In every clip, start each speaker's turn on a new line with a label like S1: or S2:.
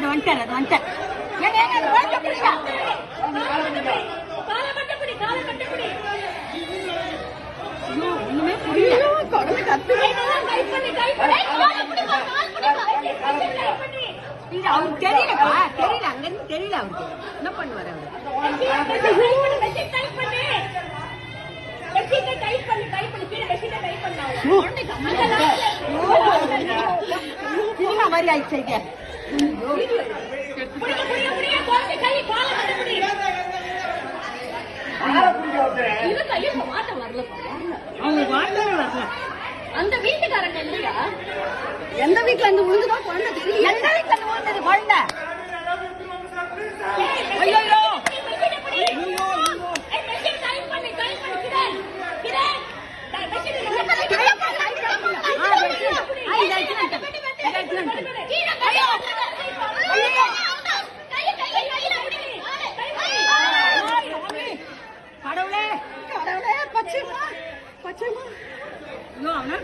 S1: வந்துட்டார் அது வந்துட்டார். ஒண்ணுமே புரியல. குழந்தை கத்து அவருக்கு தெரியலப்பா, தெரியல அங்க இருந்து தெரியல அவருக்கு என்ன பண்ணுவாரு அவரு. சினிமா மாதிரி ஆயிடுச்சு. அவங்க வார்த்தை வரல. அந்த வீட்டுக்காரங்க இல்லையா? எந்த வீட்டுல இருந்து விழுந்துதான் குழந்தை தெரியல. எந்த வீட்டுல இருந்து விழுந்தது குழந்தை? ஐயோ கடவுளே கடவுளே பச்சைமா பச்சைமா. ஐயோ அவனா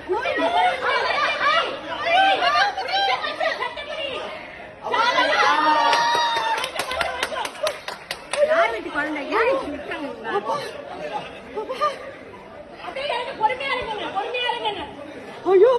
S1: யார் வீட்டு குழந்தை? யார் இருக்காங்க? ஐயோ